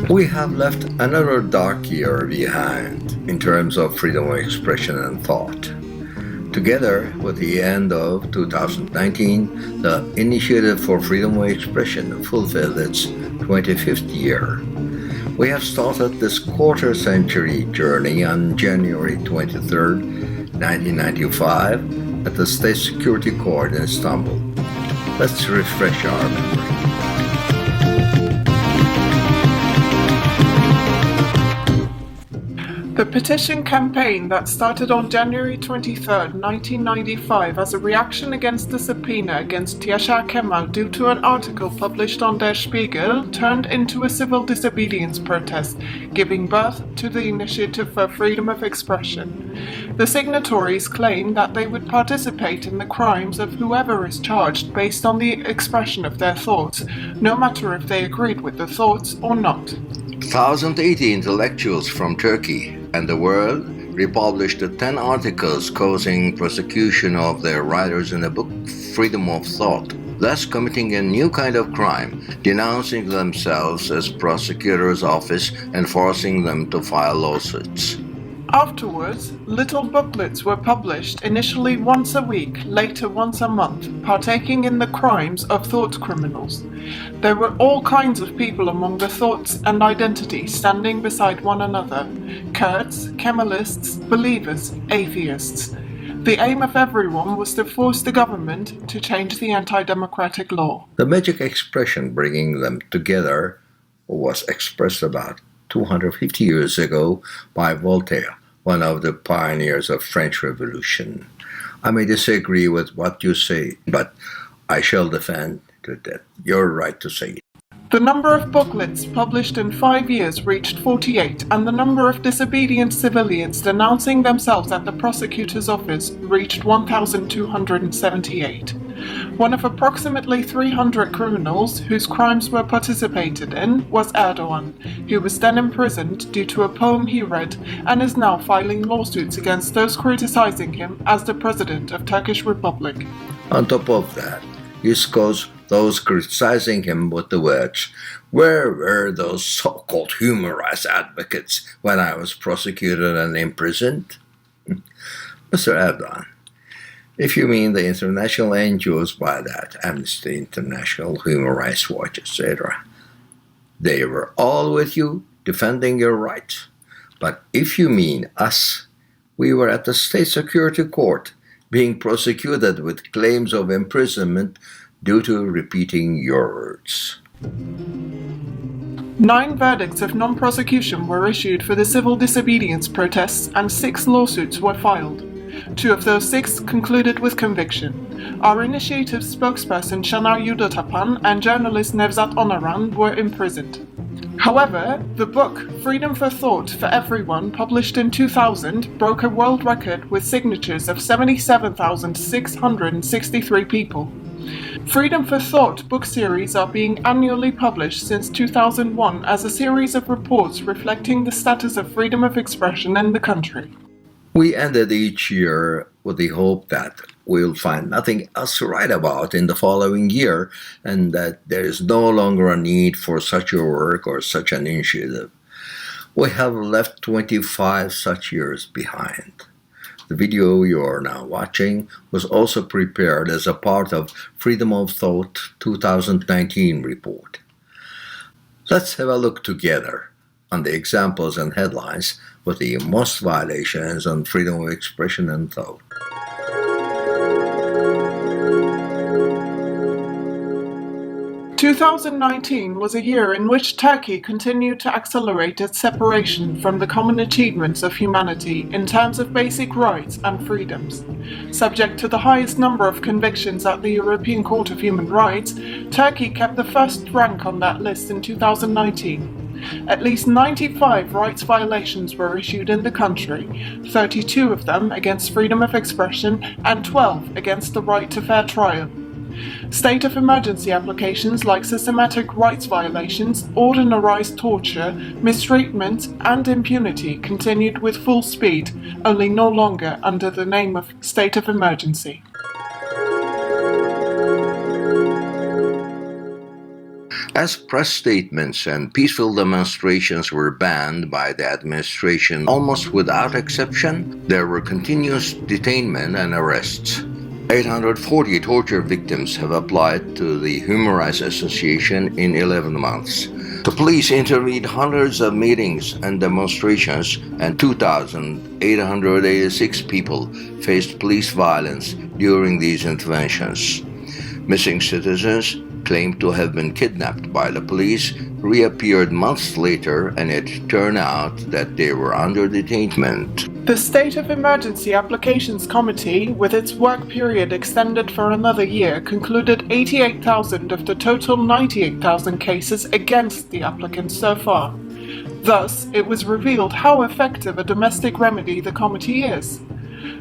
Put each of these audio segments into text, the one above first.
We have left another dark year behind in terms of freedom of expression and thought. Together with the end of 2019, the Initiative for Freedom of Expression fulfilled its 25th year. We have started this quarter-century journey on January 23, 1995, at the State Security Court in Istanbul. Let's refresh our memory. The petition campaign that started on January 23, 1995 as a reaction against the subpoena against Yashar Kemal due to an article published on Der Spiegel turned into a civil disobedience protest, giving birth to the Initiative for Freedom of Expression. The signatories claim that they would participate in the crimes of whoever is charged based on the expression of their thoughts, no matter if they agreed with the thoughts or not. 1,080 intellectuals from Turkey and the world republished 10 articles causing prosecution of their writers in the book Freedom of Thought, thus committing a new kind of crime, denouncing themselves as prosecutor's office and forcing them to file lawsuits. Afterwards, little booklets were published, initially once a week, later once a month, partaking in the crimes of thought criminals. There were all kinds of people among the thoughts and identities standing beside one another: Kurds, Kemalists, believers, atheists. The aim of everyone was to force the government to change the anti-democratic law. The magic expression bringing them together was expressed about 250 years ago by Voltaire, one of the pioneers of French Revolution. I may disagree with what you say, but I shall defend to death your right to say it. The number of booklets published in 5 years reached 48, and the number of disobedient civilians denouncing themselves at the prosecutor's office reached 1,278. One of approximately 300 criminals whose crimes were participated in was Erdogan, who was then imprisoned due to a poem he read and is now filing lawsuits against those criticizing him as the president of Turkish Republic. On top of that, he scores those criticizing him with the words, "Where were those so-called human rights advocates when I was prosecuted and imprisoned?" Mr. Erdogan, if you mean the international NGOs by that, Amnesty International, Human Rights Watch, etc., they were all with you defending your rights. But if you mean us, we were at the State Security Court being prosecuted with claims of imprisonment due to repeating your words. 9 verdicts of non-prosecution were issued for the civil disobedience protests and 6 lawsuits were filed. 2 of those 6 concluded with conviction. Our initiative's spokesperson Şener Yurdatepan and journalist Nevzat Onaran were imprisoned. However, the book Freedom for Thought for Everyone, published in 2000, broke a world record with signatures of 77,663 people. Freedom for Thought book series are being annually published since 2001 as a series of reports reflecting the status of freedom of expression in the country. We ended each year with the hope that we'll find nothing else to write about in the following year and that there is no longer a need for such a work or such an initiative. We have left 25 such years behind. The video you are now watching was also prepared as a part of Freedom of Thought 2019 report. Let's have a look together on the examples and headlines with the most violations on freedom of expression and thought. 2019 was a year in which Turkey continued to accelerate its separation from the common achievements of humanity in terms of basic rights and freedoms. Subject to the highest number of convictions at the European Court of Human Rights, Turkey kept the first rank on that list in 2019. At least 95 rights violations were issued in the country, 32 of them against freedom of expression and 12 against the right to fair trial. State of emergency applications like systematic rights violations, ordinarized torture, mistreatment, and impunity continued with full speed, only no longer under the name of state of emergency. As press statements and peaceful demonstrations were banned by the administration almost without exception, there were continuous detainment and arrests. 840 torture victims have applied to the Human Rights Association in 11 months. The police intervened hundreds of meetings and demonstrations, and 2,886 people faced police violence during these interventions. Missing citizens claimed to have been kidnapped by the police reappeared months later, and it turned out that they were under detainment. The State of Emergency Applications Committee, with its work period extended for another year, concluded 88,000 of the total 98,000 cases against the applicants so far. Thus, it was revealed how effective a domestic remedy the committee is.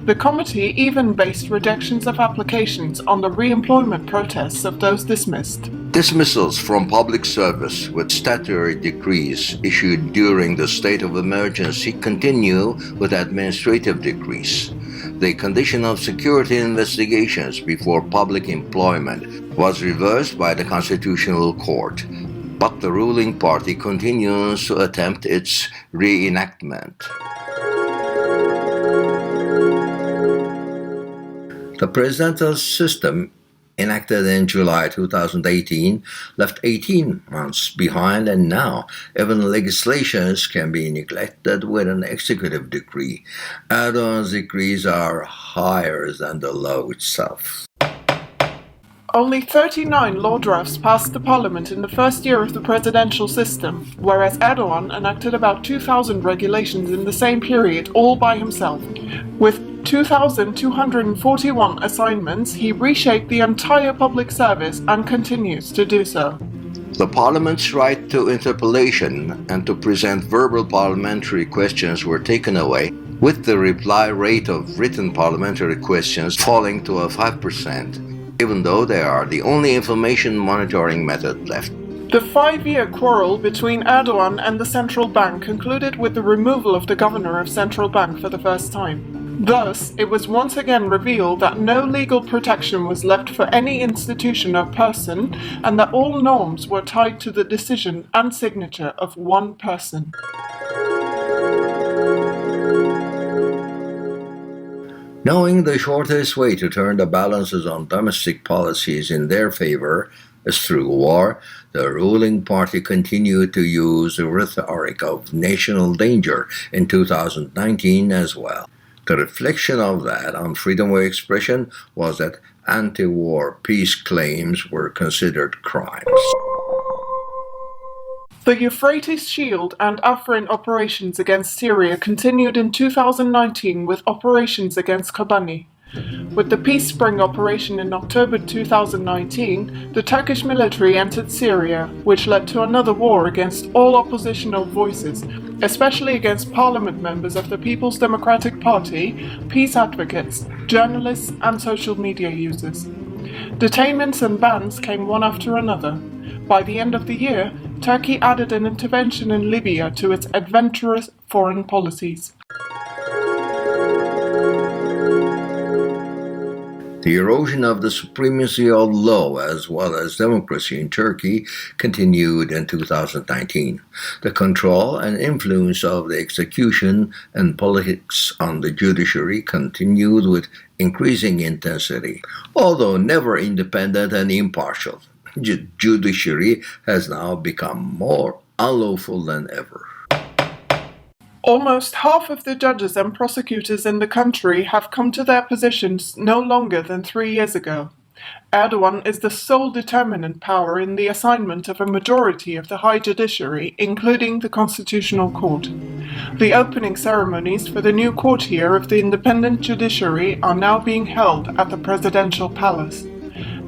The committee even based rejections of applications on the re-employment protests of those dismissed. Dismissals from public service with statutory decrees issued during the state of emergency continue with administrative decrees. The condition of security investigations before public employment was reversed by the Constitutional Court, but the ruling party continues to attempt its reenactment. The presidential system, enacted in July 2018, left 18 months behind, and now even legislations can be neglected with an executive decree. Erdogan's decrees are higher than the law itself. Only 39 law drafts passed the parliament in the first year of the presidential system, whereas Erdogan enacted about 2,000 regulations in the same period all by himself. With 2,241 assignments, he reshaped the entire public service and continues to do so. The Parliament's right to interpellation and to present verbal parliamentary questions were taken away, with the reply rate of written parliamentary questions falling to a 5%, even though they are the only information monitoring method left. The 5-year quarrel between Erdogan and the central bank concluded with the removal of the governor of central bank for the first time. Thus, it was once again revealed that no legal protection was left for any institution or person, and that all norms were tied to the decision and signature of one person. Knowing the shortest way to turn the balances on domestic policies in their favor is through war, the ruling party continued to use the rhetoric of national danger in 2019 as well. The reflection of that on freedom of expression was that anti-war peace claims were considered crimes. The Euphrates Shield and Afrin operations against Syria continued in 2019 with operations against Kobani. With the Peace Spring operation in October 2019, the Turkish military entered Syria, which led to another war against all oppositional voices, especially against parliament members of the People's Democratic Party, peace advocates, journalists, and social media users. Detainments and bans came one after another. By the end of the year, Turkey added an intervention in Libya to its adventurous foreign policies. The erosion of the supremacy of law as well as democracy in Turkey continued in 2019. The control and influence of the execution and politics on the judiciary continued with increasing intensity. Although never independent and impartial, the judiciary has now become more unlawful than ever. Almost half of the judges and prosecutors in the country have come to their positions no longer than 3 years ago. Erdogan is the sole determinant power in the assignment of a majority of the high judiciary, including the Constitutional Court. The opening ceremonies for the new court year of the independent judiciary are now being held at the presidential palace.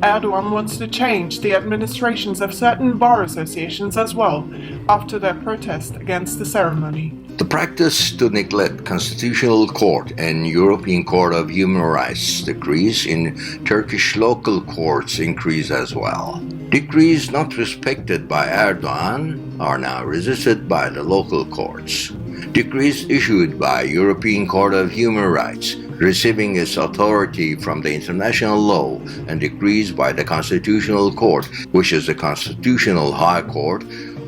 Erdogan wants to change the administrations of certain bar associations as well, after their protest against the ceremony. The practice to neglect Constitutional Court and European Court of Human Rights decrees in Turkish local courts increase as well. Decrees not respected by Erdogan are now resisted by the local courts. Decrees issued by European Court of Human Rights, receiving its authority from the international law, and decrees by the Constitutional Court, which is the constitutional high court,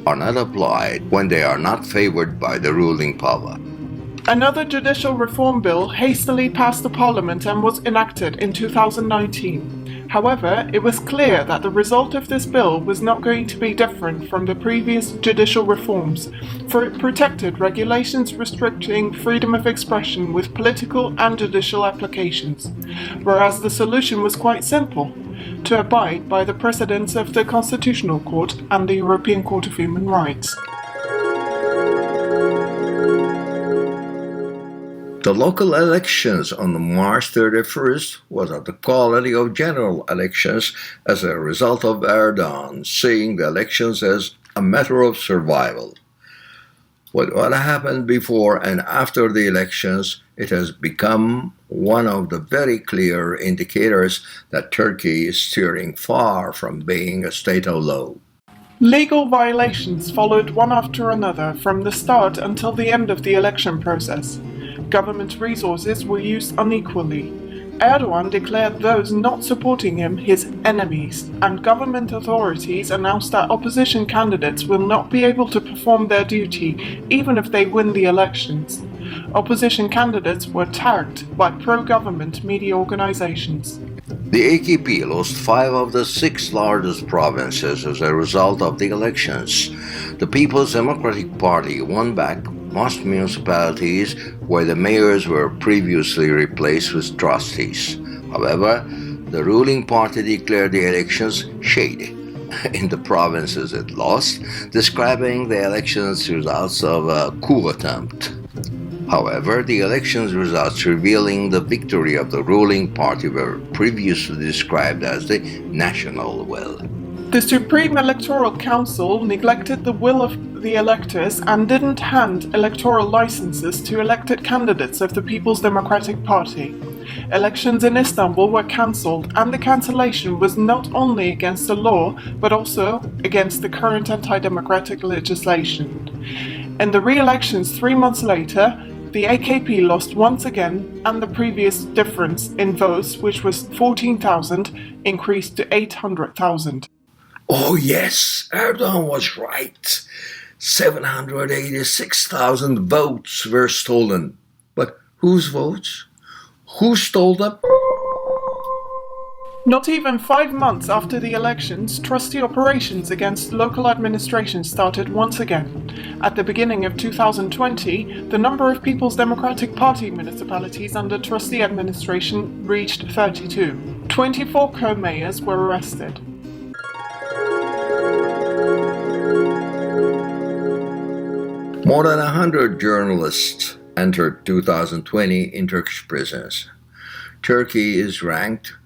are not applied when they are not favored by the ruling power. Another judicial reform bill hastily passed the Parliament and was enacted in 2019. However, it was clear that the result of this bill was not going to be different from the previous judicial reforms, for it protected regulations restricting freedom of expression with political and judicial applications, whereas the solution was quite simple: to abide by the precedents of the Constitutional Court and the European Court of Human Rights. The local elections on March 31st was of the quality of general elections as a result of Erdogan seeing the elections as a matter of survival. With what happened before and after the elections, it has become one of the very clear indicators that Turkey is steering far from being a state of law. Legal violations followed one after another from the start until the end of the election process. Government resources were used unequally. Erdogan declared those not supporting him his enemies, and government authorities announced that opposition candidates will not be able to perform their duty even if they win the elections. Opposition candidates were tagged by pro-government media organizations. The AKP lost 5 of the 6 largest provinces as a result of the elections. The People's Democratic Party won back most municipalities where the mayors were previously replaced with trustees. However, the ruling party declared the elections shady in the provinces it lost, describing the elections results of a coup attempt. However, the elections results revealing the victory of the ruling party were previously described as the national will. The Supreme Electoral Council neglected the will of the electors and didn't hand electoral licenses to elected candidates of the People's Democratic Party. Elections in Istanbul were cancelled, and the cancellation was not only against the law, but also against the current anti-democratic legislation. In the re-elections 3 months later, the AKP lost once again, and the previous difference in votes, which was 14,000, increased to 800,000. Oh yes, Erdogan was right. 786,000 votes were stolen. But whose votes? Who stole them? Not even 5 months after the elections, trustee operations against local administration started once again. At the beginning of 2020, the number of People's Democratic Party municipalities under trustee administration reached 32. 24 co-mayors were arrested. More than 100 journalists entered 2020 in Turkish prisons. Turkey is ranked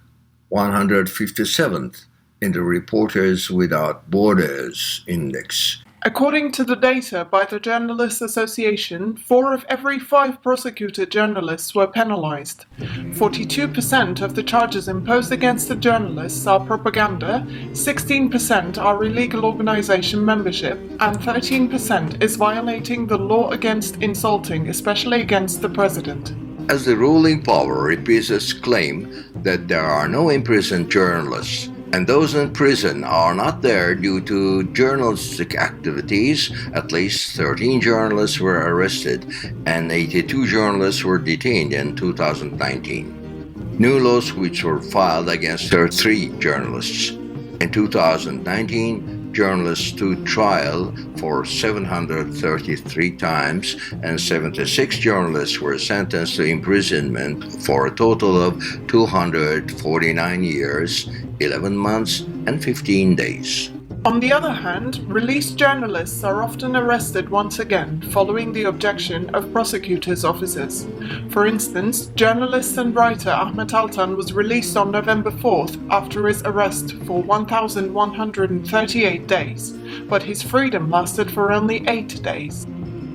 157th in the Reporters Without Borders Index. According to the data by the Journalists Association, 4 of every 5 prosecuted journalists were penalized. 42% of the charges imposed against the journalists are propaganda, 16% are illegal organization membership, and 13% is violating the law against insulting, especially against the president. As the ruling power repeats its claim that there are no imprisoned journalists, and those in prison are not there due to journalistic activities, at least 13 journalists were arrested and 82 journalists were detained in 2019. New lawsuits were filed against 33 journalists. In 2019, journalists stood trial for 733 times, and 76 journalists were sentenced to imprisonment for a total of 249 years, 11 months, and 15 days. On the other hand, released journalists are often arrested once again following the objection of prosecutors' officers. For instance, journalist and writer Ahmet Altan was released on November 4th after his arrest for 1,138 days, but his freedom lasted for only 8 days.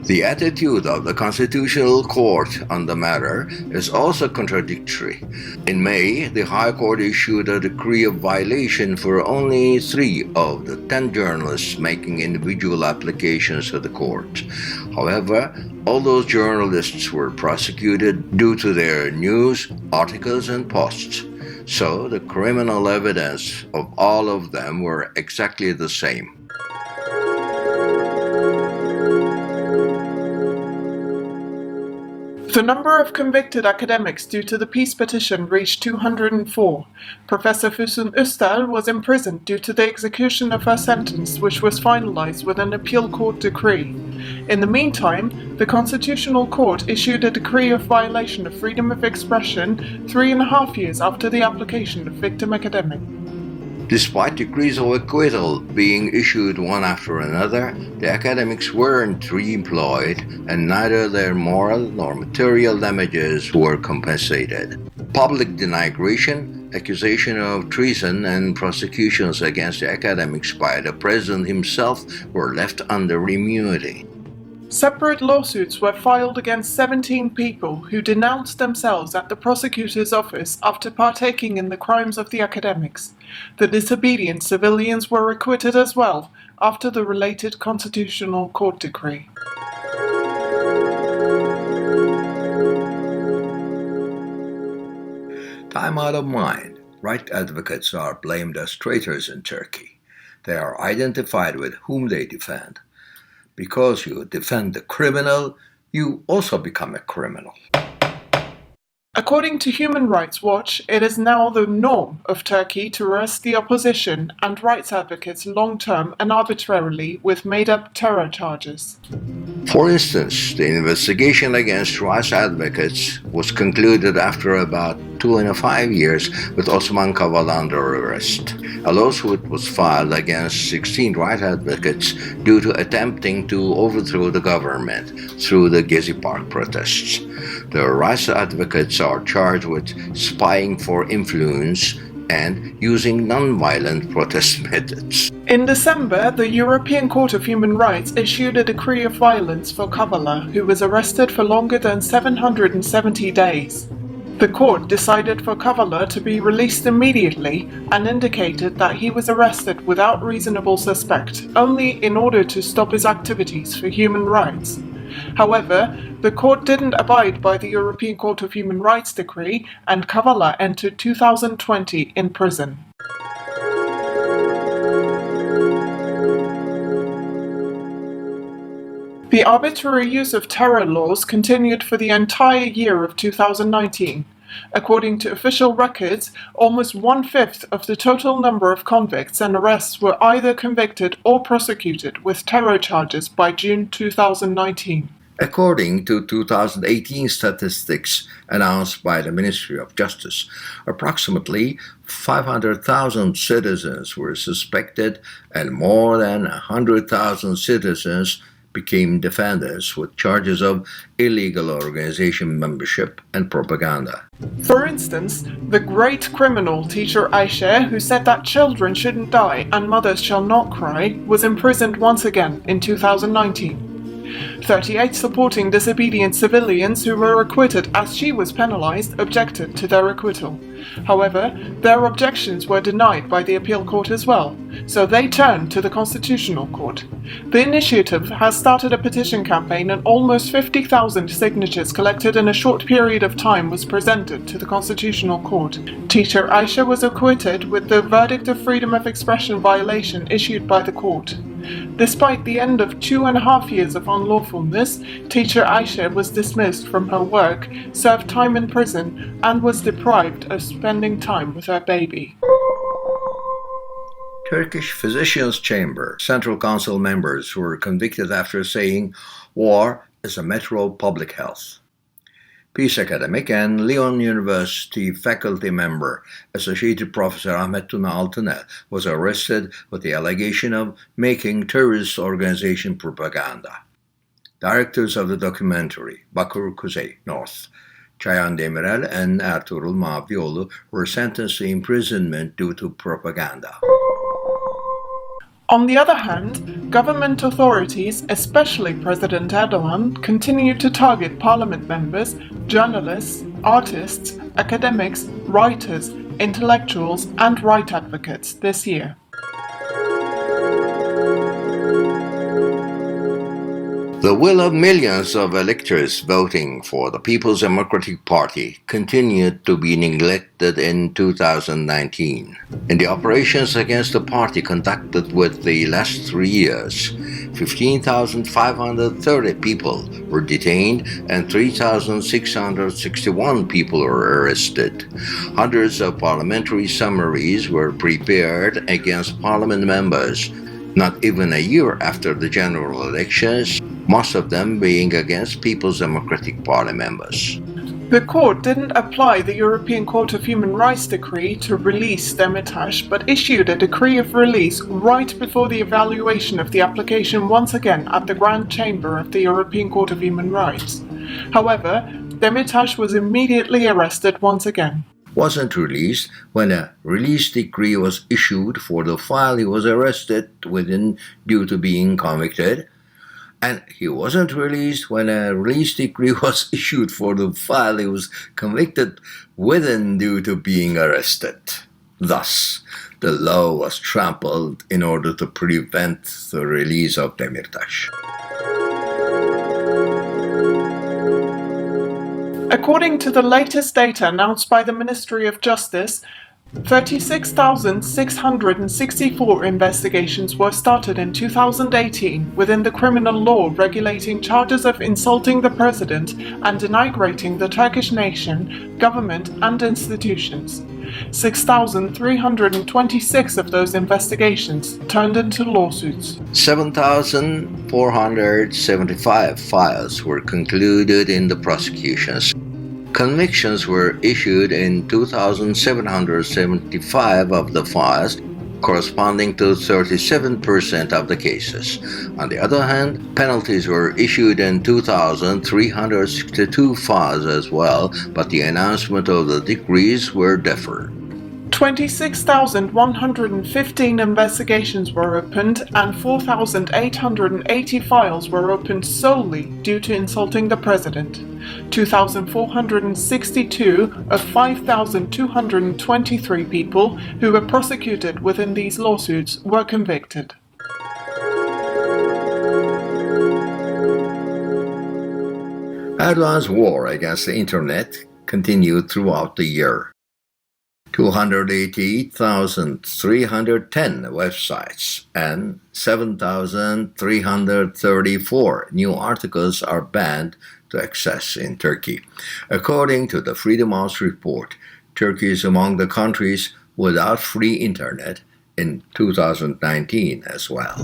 The attitude of the Constitutional Court on the matter is also contradictory. In May, the High Court issued a decree of violation for only 3 of the 10 journalists making individual applications to the court. However, all those journalists were prosecuted due to their news, articles, and posts. So the criminal evidence of all of them were exactly the same. The number of convicted academics due to the peace petition reached 204. Professor Füsun Üstel was imprisoned due to the execution of her sentence, which was finalized with an appeal court decree. In the meantime, the Constitutional Court issued a decree of violation of freedom of expression 3.5 years after the application of victim academic. Despite decrees of acquittal being issued one after another, the academics weren't re-employed, and neither their moral nor material damages were compensated. Public denigration, accusation of treason, and prosecutions against the academics by the president himself were left under immunity. Separate lawsuits were filed against 17 people who denounced themselves at the prosecutor's office after partaking in the crimes of the academics. The disobedient civilians were acquitted as well after the related Constitutional Court decree. Time out of mind, right advocates are blamed as traitors in Turkey. They are identified with whom they defend. Because you defend the criminal, you also become a criminal. According to Human Rights Watch, it is now the norm of Turkey to arrest the opposition and rights advocates long-term and arbitrarily with made-up terror charges. For instance, the investigation against rights advocates was concluded after about 2.5 years with Osman Kavala under arrest. A lawsuit was filed against 16 rights advocates due to attempting to overthrow the government through the Gezi Park protests. The rights advocates are charged with spying for influence and using non-violent protest methods. In December, the European Court of Human Rights issued a decree of violence for Kavala, who was arrested for longer than 770 days. The court decided for Kavala to be released immediately and indicated that he was arrested without reasonable suspect, only in order to stop his activities for human rights. However, the court didn't abide by the European Court of Human Rights decree, and Kavala entered 2020 in prison. The arbitrary use of terror laws continued for the entire year of 2019. According to official records, almost 1/5 of the total number of convicts and arrests were either convicted or prosecuted with terror charges by June 2019. According to 2018 statistics announced by the Ministry of Justice, approximately 500,000 citizens were suspected and more than 100,000 citizens became defendants with charges of illegal organization membership and propaganda. For instance, the great criminal teacher Aisha, who said that children shouldn't die and mothers shall not cry, was imprisoned once again in 2019. 38 supporting disobedient civilians who were acquitted as she was penalized objected to their acquittal. However, their objections were denied by the appeal court as well, so they turned to the Constitutional Court. The initiative has started a petition campaign, and almost 50,000 signatures collected in a short period of time was presented to the Constitutional Court. Teacher Aisha was acquitted with the verdict of freedom of expression violation issued by the court. Despite the end of 2.5 years of unlawfulness, teacher Aisha was dismissed from her work, served time in prison, and was deprived of spending time with her baby. Turkish Physicians' Chamber Central Council members were convicted after saying war is a matter of public health. Peace academic and Lyon University faculty member, Associated Professor Ahmet Tuna Altınel, was arrested with the allegation of making terrorist organization propaganda. Directors of the documentary, Bakur Kuzey North, Çayan Demirel and Ertuğrul Mavioğlu, were sentenced to imprisonment due to propaganda. On the other hand, government authorities, especially President Erdogan, continued to target parliament members, journalists, artists, academics, writers, intellectuals, and right advocates this year. The will of millions of electors voting for the People's Democratic Party continued to be neglected in 2019. In the operations against the party conducted with the last 3 years, 15,530 people were detained and 3,661 people were arrested. Hundreds of parliamentary summaries were prepared against parliament members, not even a year after the general elections, most of them being against People's Democratic Party members. The court didn't apply the European Court of Human Rights decree to release Demirtas, but issued a decree of release right before the evaluation of the application once again at the Grand Chamber of the European Court of Human Rights. However, Demirtas was immediately arrested once again. Wasn't released when a release decree was issued for the file he was arrested within due to being convicted, and he wasn't released when a release decree was issued for the file he was convicted within due to being arrested. Thus, the law was trampled in order to prevent the release of Demirtas. According to the latest data announced by the Ministry of Justice, 36,664 investigations were started in 2018 within the criminal law regulating charges of insulting the president and denigrating the Turkish nation, government, and institutions. 6,326 of those investigations turned into lawsuits. 7,475 files were concluded in the prosecutions. Convictions were issued in 2,775 of the files, corresponding to 37% of the cases. On the other hand, penalties were issued in 2,362 files as well, but the announcement of the decrees were deferred. 26,115 investigations were opened and 4,880 files were opened solely due to insulting the president. 2,462 of 5,223 people who were prosecuted within these lawsuits were convicted. Erdogan's war against the internet continued throughout the year. 288,310 websites and 7,334 new articles are banned to access in Turkey. According to the Freedom House report, Turkey is among the countries without free internet in 2019 as well.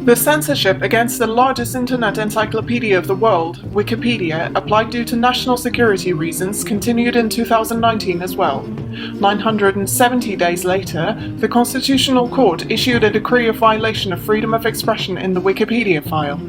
The censorship against the largest internet encyclopedia of the world, Wikipedia, applied due to national security reasons, continued in 2019 as well. 970 days later, the Constitutional Court issued a decree of violation of freedom of expression in the Wikipedia file.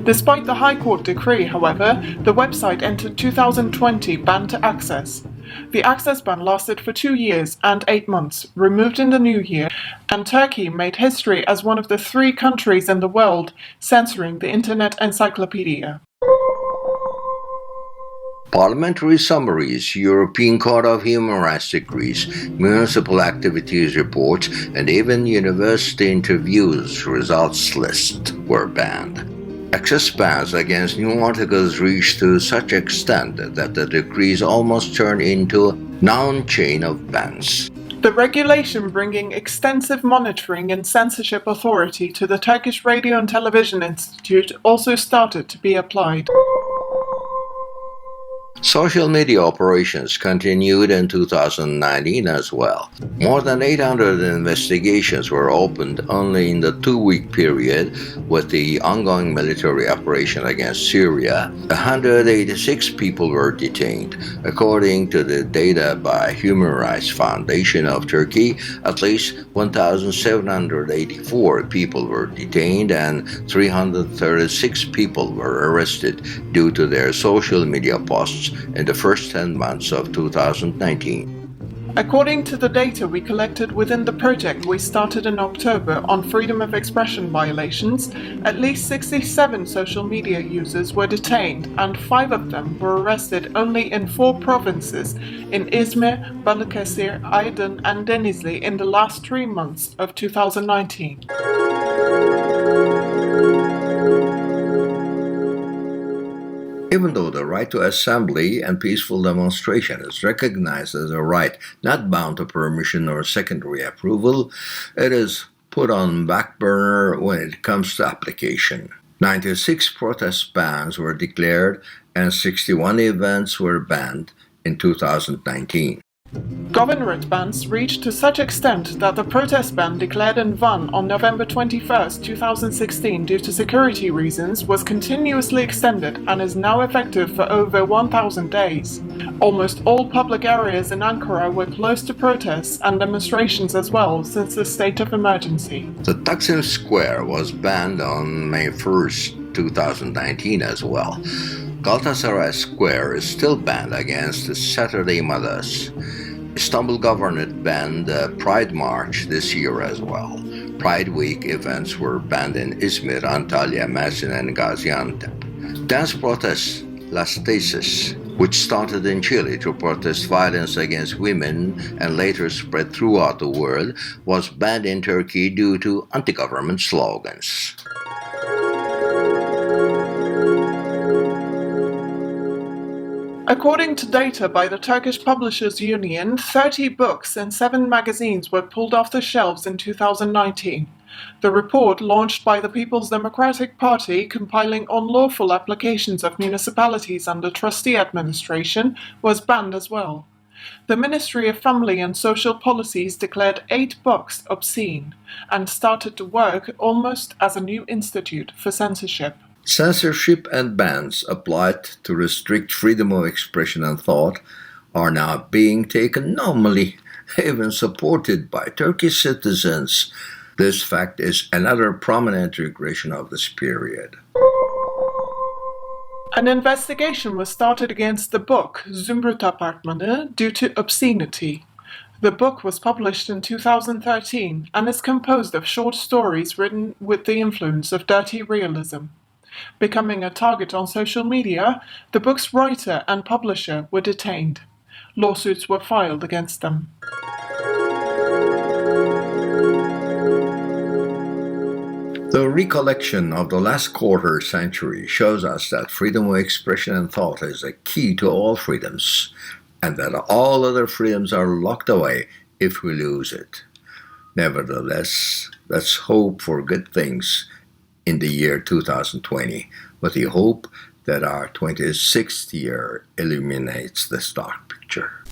Despite the High Court decree, however, the website entered 2020 banned to access. The access ban lasted for 2 years and 8 months, removed in the new year, and Turkey made history as one of the 3 countries in the world censoring the Internet Encyclopedia. Parliamentary summaries, European Court of Human Rights decrees, municipal activities reports, and even university interviews results lists were banned. Access bans against new articles reached to such extent that the decrees almost turned into a known chain of bans. The regulation bringing extensive monitoring and censorship authority to the Turkish Radio and Television Institute also started to be applied. Social media operations continued in 2019 as well. More than 800 investigations were opened only in the 2-week period with the ongoing military operation against Syria. 186 people were detained. According to the data by Human Rights Foundation of Turkey, at least 1,784 people were detained and 336 people were arrested due to their social media posts in the first 10 months of 2019. According to the data we collected within the project we started in October on freedom of expression violations, at least 67 social media users were detained and 5 of them were arrested only in 4 provinces in Izmir, Balıkesir, Aydın and Denizli in the last 3 months of 2019. Even though the right to assembly and peaceful demonstration is recognized as a right not bound to permission or secondary approval, it is put on back burner when it comes to application. 96 protest bans were declared and 61 events were banned in 2019. Governorate bans reached to such extent that the protest ban declared in Van on November 21, 2016 due to security reasons was continuously extended and is now effective for over 1,000 days. Almost all public areas in Ankara were closed to protests and demonstrations as well since the state of emergency. The Taksim Square was banned on May 1, 2019 as well. Galatasaray Square is still banned against the Saturday Mothers. Istanbul Governorate banned the Pride March this year as well. Pride Week events were banned in Izmir, Antalya, Mersin and Gaziantep. Dance protests Las Tesis, which started in Chile to protest violence against women and later spread throughout the world, was banned in Turkey due to anti-government slogans. According to data by the Turkish Publishers Union, 30 books and 7 magazines were pulled off the shelves in 2019. The report, launched by the People's Democratic Party, compiling unlawful applications of municipalities under trustee administration, was banned as well. The Ministry of Family and Social Policies declared 8 books obscene and started to work almost as a new institute for censorship. Censorship and bans applied to restrict freedom of expression and thought are now being taken normally, even supported by Turkish citizens. This fact is another prominent regression of this period. An investigation was started against the book Zümrüt Apartmanı due to obscenity. The book was published in 2013 and is composed of short stories written with the influence of dirty realism. Becoming a target on social media, the book's writer and publisher were detained. Lawsuits were filed against them. The recollection of the last quarter century shows us that freedom of expression and thought is a key to all freedoms, and that all other freedoms are locked away if we lose it. Nevertheless, let's hope for good things in the year 2020, with the hope that our 26th year illuminates this dark picture.